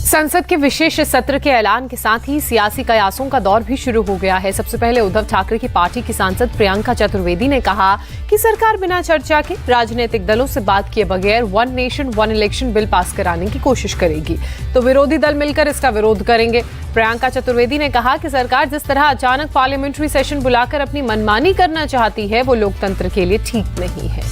संसद के विशेष सत्र के ऐलान के साथ ही सियासी कयासों का दौर भी शुरू हो गया है। सबसे पहले उद्धव ठाकरे की पार्टी की सांसद प्रियंका चतुर्वेदी ने कहा कि सरकार बिना चर्चा के राजनीतिक दलों से बात किए बगैर one nation one election bill pass कराने की कोशिश करेगी, तो विरोधी दल मिलकर इसका विरोध करेंगे। प्रियंका चतुर्वेदी ने कहा कि सरकार जिस तरह अचानक पार्लियामेंट्री सेशन बुलाकर अपनी मनमानी करना चाहती है, वो लोकतंत्र के लिए ठीक नहीं है।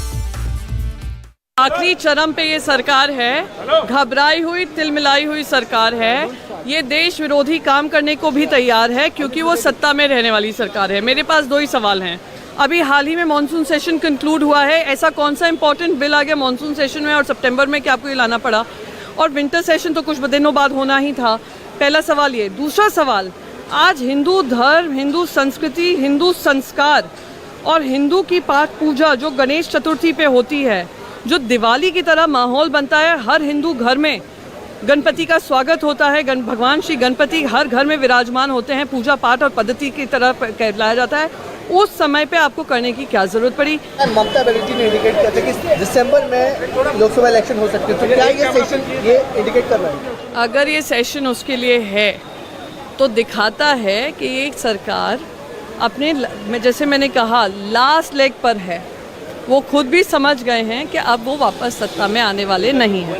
आखिरी चरम पे ये सरकार है, घबराई हुई तिलमिलाई हुई सरकार है। ये देश विरोधी काम करने को भी तैयार है क्योंकि वो सत्ता में रहने वाली सरकार है। मेरे पास दो ही सवाल हैं। अभी हाल ही में मॉनसून सेशन कंक्लूड हुआ है, ऐसा कौन सा इंपॉर्टेंट बिल आ गया मॉनसून सेशन में और सितंबर में कि आपको ये लाना पड़ा? और विंटर सेशन तो कुछ दिनों बाद होना ही था। पहला सवाल ये। दूसरा सवाल, आज हिंदू धर्म, हिंदू संस्कृति, हिंदू संस्कार और हिंदू की पाठ पूजा जो गणेश चतुर्थी पे होती है, जो दिवाली की तरह माहौल बनता है, हर हिंदू घर में गणपति का स्वागत होता है, भगवान श्री गणपति हर घर में विराजमान होते हैं, पूजा पाठ और पद्धति की तरह कहलाया जाता है। उस समय पे आपको करने की क्या जरूरत पड़ी? ममता बनर्जी ने इंडिकेट किया था कि दिसंबर में लोकसभा इलेक्शन हो सकते हैं, तो क्या ये सेशन ये इंडिकेट कर रहा है? अगर ये सेशन उसके लिए है तो दिखाता है कि एक सरकार अपने, जैसे मैंने कहा, लास्ट लेग पर है। वो खुद भी समझ गए हैं कि अब वो वापस सत्ता में आने वाले नहीं हैं।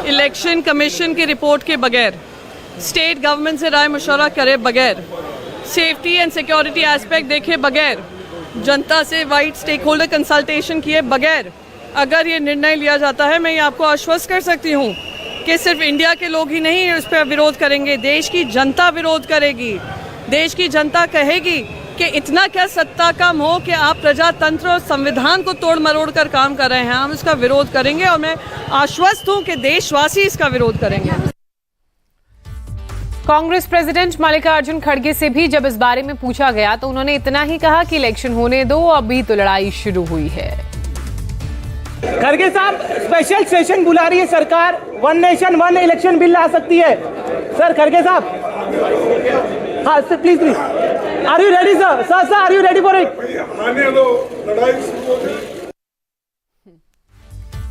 इलेक्शन कमीशन की रिपोर्ट के बगैर, स्टेट गवर्नमेंट से राय मशवरा करे बगैर, सेफ्टी एंड सिक्योरिटी एस्पेक्ट देखे बगैर, जनता से वाइड स्टेक होल्डर कंसल्टेशन किए बगैर अगर ये निर्णय लिया जाता है, मैं ये आपको आश्वस्त कर सकती हूँ कि सिर्फ इंडिया के लोग ही नहीं उस पर विरोध करेंगे, देश की जनता विरोध करेगी। देश की जनता कहेगी कि इतना क्या सत्ता का मोह कि आप प्रजातंत्र और संविधान को तोड़ मरोड़ कर काम कर रहे हैं। हम इसका विरोध करेंगे और मैं आश्वस्त हूं कि देशवासी इसका विरोध करेंगे। कांग्रेस प्रेसिडेंट मल्लिकार्जुन खड़गे से भी जब इस बारे में पूछा गया तो उन्होंने इतना ही कहा कि इलेक्शन होने दो, अभी तो लड़ाई शुरू हुई है। खड़गे साहब, स्पेशल सेशन बुला रही है सरकार, one nation one election bill ला सकती है। सर खड़गे साहब, हाँ sir please please, are you ready sir? Sir are you ready for it?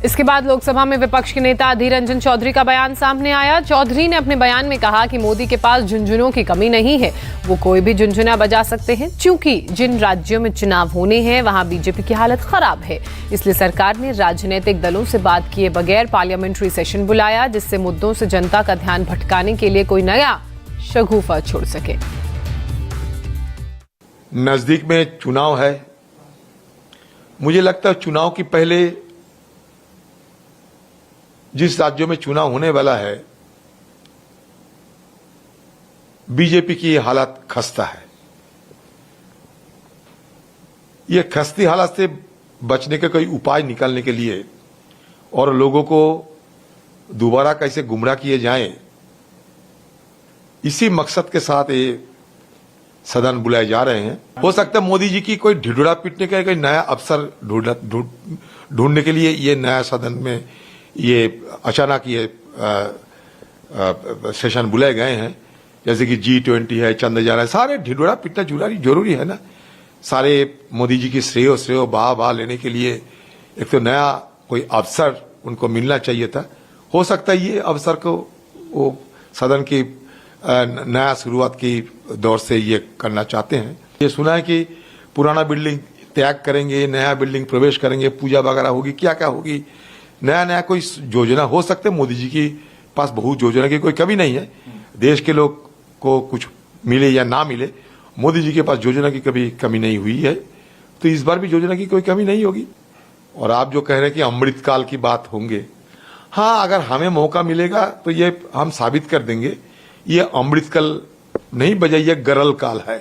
इसके बाद लोकसभा में विपक्ष के नेता अधीर रंजन चौधरी का बयान सामने आया। चौधरी ने अपने बयान में कहा कि मोदी के पास झुंझुनों की कमी नहीं है, वो कोई भी झुंझुना बजा सकते हैं। चूंकि जिन राज्यों में चुनाव होने हैं वहां बीजेपी की हालत खराब है, इसलिए सरकार ने राजनीतिक दलों से बात किए बगैर पार्लियामेंट्री सेशन बुलाया, जिससे मुद्दों से जनता का ध्यान भटकाने के लिए कोई नया शगुफा छोड़ सके। नजदीक में चुनाव है, मुझे लगता है चुनाव की पहले जिस राज्यों में चुनाव होने वाला है, बीजेपी की हालत खस्ता है। यह खस्ती हालत से बचने का कोई उपाय निकालने के लिए और लोगों को दोबारा कैसे गुमराह किए जाएं, इसी मकसद के साथ ये सदन बुलाए जा रहे हैं। हो सकता है मोदी जी की कोई ढिढुरा पीटने का कोई नया अवसर ढूंढने के लिए ये नया सदन में ये अचानक ये सेशन बुलाए गए हैं, जैसे कि G20 है, चंद्रयान है, सारे ढिढुरा पीटना जरूरी है ना। सारे मोदी जी की श्रेय वाह लेने के लिए एक तो नया कोई अवसर उनको मिलना चाहिए था। हो सकता है ये अवसर को वो सदन की नया शुरुआत की दौर से ये करना चाहते हैं। ये सुना है कि पुराना बिल्डिंग त्याग करेंगे, नया बिल्डिंग प्रवेश करेंगे, पूजा वगैरह होगी, क्या क्या होगी, नया कोई योजना हो सकते। मोदी जी के पास बहुत योजना की कोई कमी नहीं है। देश के लोग को कुछ मिले या ना मिले, मोदी जी के पास योजना की कभी कमी नहीं हुई है, तो इस बार भी योजना की कोई कमी नहीं होगी। और आप जो कह रहे हैं कि अमृतकाल की बात होंगे, हाँ, अगर हमें मौका मिलेगा तो ये हम साबित कर देंगे ये अमृतकाल नहीं बजाय ये गरल काल है।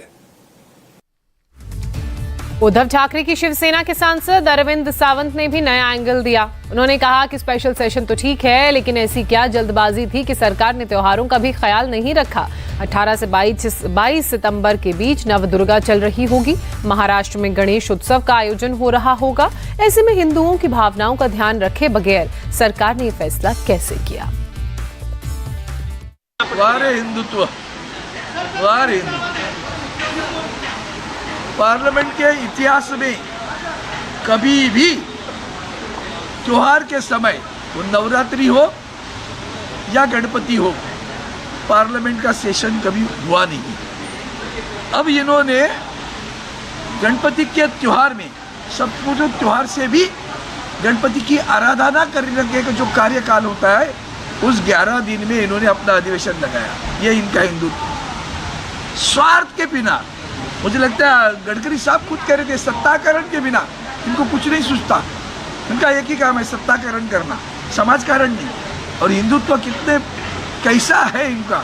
उद्धव ठाकरे की शिवसेना के सांसद अरविंद सावंत ने भी नया एंगल दिया। उन्होंने कहा कि स्पेशल सेशन तो ठीक है, लेकिन ऐसी क्या जल्दबाजी थी कि सरकार ने त्योहारों का भी ख्याल नहीं रखा। 18 से 22 सितंबर के बीच नवदुर्गा चल रही होगी, महाराष्ट्र में गणेश उत्सव का आयोजन हो रहा होगा। ऐसे में हिंदुओं की भावनाओं का ध्यान रखे बगैर सरकार ने यह फैसला कैसे किया? हिंदुत्व, पार्लियामेंट के इतिहास में कभी भी त्योहार के समय, वो नवरात्रि हो या गणपति हो, पार्लियामेंट का सेशन कभी हुआ नहीं। अब इन्होंने गणपति के त्योहार में सप्तपूजन त्योहार से भी गणपति की आराधना करने का जो कार्यकाल होता है उस 11 दिन में इन्होंने अपना अधिवेशन लगाया। ये इनका हिंदुत्व स्वार्थ के बिना, मुझे लगता है गडकरी साहब खुद कह रहे थे सत्ताकरण के बिना इनको कुछ नहीं सूझता। इनका एक ही काम है सत्ताकरण करना, समाजकारण नहीं। और हिंदुत्व कितने कैसा है इनका,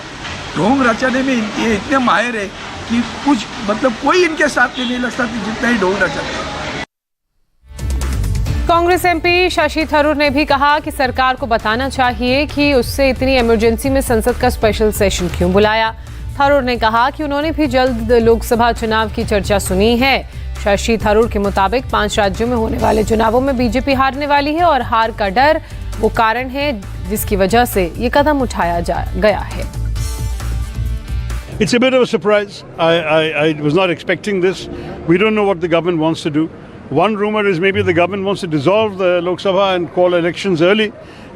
ढोंग रचने में ये इतने माहिर है कि कुछ मतलब कोई इनके साथ नहीं लग सकती जितना ही ढोंग रचते हैं। कांग्रेस एमपी शशि थरूर ने भी कहा कि सरकार को बताना चाहिए कि उससे इतनी इमरजेंसी में संसद का स्पेशल सेशन क्यों बुलाया। थरूर ने कहा कि उन्होंने भी जल्द लोकसभा चुनाव की चर्चा सुनी है। शशि थरूर के मुताबिक 5 राज्यों में होने वाले चुनावों में बीजेपी हारने वाली है और हार का डर वो कारण है जिसकी वजह से ये कदम उठाया गया है। It's a bit of a surprise. I was not expecting this. We don't know what the government wants to do. One rumor is maybe the government wants to dissolve the Lok Sabha and call elections early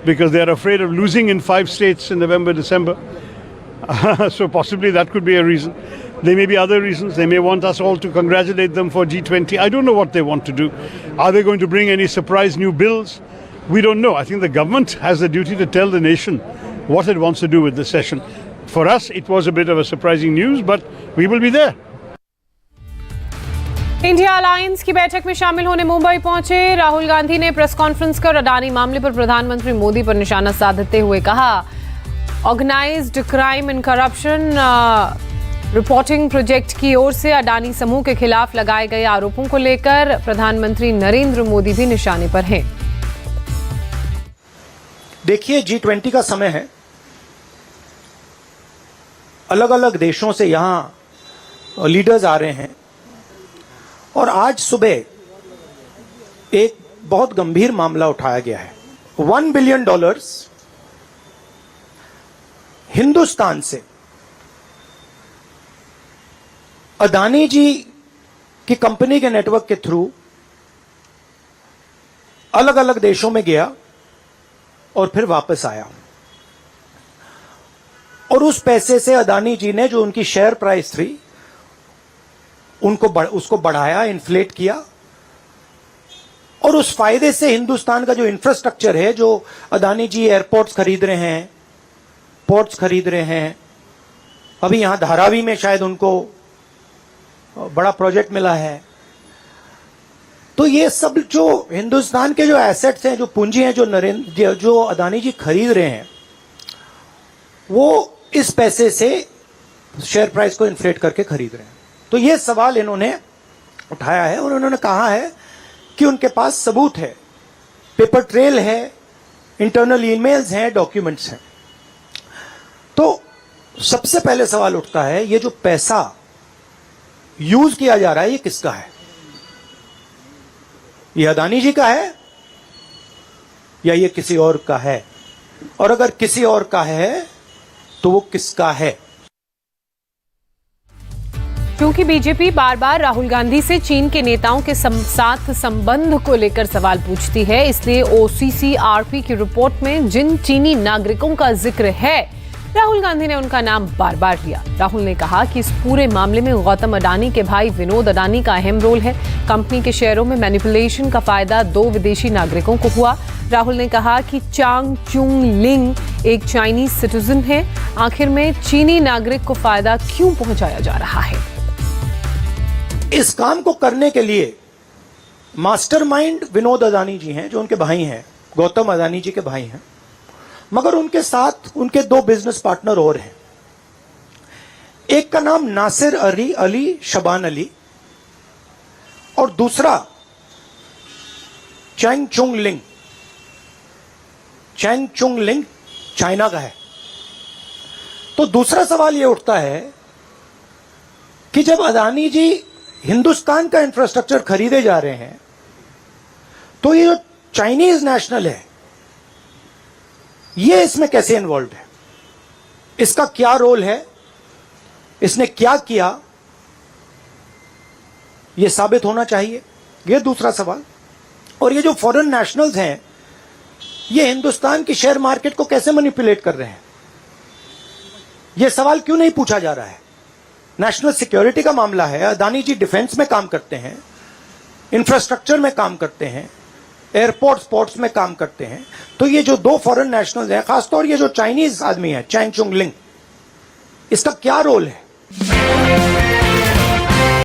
because they are afraid of losing in 5 states in November, December. So possibly that could be a reason. There may be other reasons. They may want us all to congratulate them for G20. I don't know what they want to do. Are they going to bring any surprise new bills? We don't know. I think the government has the duty to tell the nation what it wants to do with this session. For us, it was a bit of a surprising news, but we will be there. India alliance की बैठक में शामिल होने मुंबई पहुंचे राहुल गांधी ने press conference कर अडानी मामले पर प्रधानमंत्री मोदी पर निशाना साधते हुए कहा, organised crime and corruption reporting project की ओर से अडानी समूह के खिलाफ लगाए गए आरोपों को लेकर प्रधानमंत्री नरेंद्र मोदी भी निशाने पर हैं। देखिए, G20 का समय है। अलग अलग देशों से यहां लीडर्स आ रहे हैं और आज सुबह एक बहुत गंभीर मामला उठाया गया है। $1 बिलियन हिंदुस्तान से अदानी जी की कंपनी के नेटवर्क के थ्रू अलग अलग देशों में गया और फिर वापस आया और उस पैसे से अदानी जी ने जो उनकी शेयर प्राइस थी उसको बढ़ाया, इन्फ्लेट किया और उस फायदे से हिंदुस्तान का जो इंफ्रास्ट्रक्चर है, जो अदानी जी एयरपोर्ट्स खरीद रहे हैं, पोर्ट्स खरीद रहे हैं, अभी यहां धारावी में शायद उनको बड़ा प्रोजेक्ट मिला है, तो ये सब जो हिंदुस्तान के जो एसेट्स हैं, जो पूंजी हैं, जो अदानी जी खरीद रहे हैं, वो इस पैसे से शेयर प्राइस को इन्फ्लेट करके खरीद रहे हैं। तो ये सवाल इन्होंने उठाया है और उन्होंने कहा है कि उनके पास सबूत है, पेपर ट्रेल है, इंटरनल ईमेल्स हैं, डॉक्यूमेंट्स हैं। तो सबसे पहले सवाल उठता है, ये जो पैसा यूज किया जा रहा है ये किसका है? ये अदानी जी का है या ये किसी और का है? और अगर किसी और का है तो वो किसका है? क्योंकि बीजेपी बार बार राहुल गांधी से चीन के नेताओं के साथ संबंध को लेकर सवाल पूछती है, इसलिए OCCRP की रिपोर्ट में जिन चीनी नागरिकों का जिक्र है, राहुल गांधी ने उनका नाम बार बार लिया। राहुल ने कहा कि इस पूरे मामले में गौतम अडानी के भाई विनोद अडानी का अहम रोल है। कंपनी के शेयरों में मैनिपुलेशन का फायदा 2 विदेशी नागरिकों को हुआ। राहुल ने कहा कि चांग चुंग लिंग एक चाइनीज सिटीजन है। आखिर में चीनी नागरिक को फायदा क्यों पहुंचाया जा रहा है? इस काम को करने के लिए मास्टरमाइंड विनोद अडानी जी हैं, जो उनके भाई हैं, गौतम अडानी जी के भाई हैं, मगर उनके साथ उनके 2 बिजनेस पार्टनर और हैं। एक का नाम नासिर अली शबान अली और दूसरा चैंग चुंग लिंग। चैंग चुंग लिंग चाइना का है। तो दूसरा सवाल यह उठता है कि जब अदानी जी हिंदुस्तान का इंफ्रास्ट्रक्चर खरीदे जा रहे हैं, तो ये जो चाइनीज नेशनल है, ये इसमें कैसे इन्वॉल्व है? इसका क्या रोल है? इसने क्या किया? यह साबित होना चाहिए। यह दूसरा सवाल। और ये जो फॉरेन नेशनल्स हैं, ये हिंदुस्तान की शेयर मार्केट को कैसे मैनिपुलेट कर रहे हैं? यह सवाल क्यों नहीं पूछा जा रहा है? नेशनल सिक्योरिटी का मामला है। अदानी जी डिफेंस में काम करते हैं, इंफ्रास्ट्रक्चर में काम करते हैं, एयरपोर्ट स्पोर्ट्स में काम करते हैं। तो ये जो दो फॉरेन नेशनल्स हैं, खासतौर ये जो चाइनीज आदमी है चैंग चुंग लिंग, इसका क्या रोल है?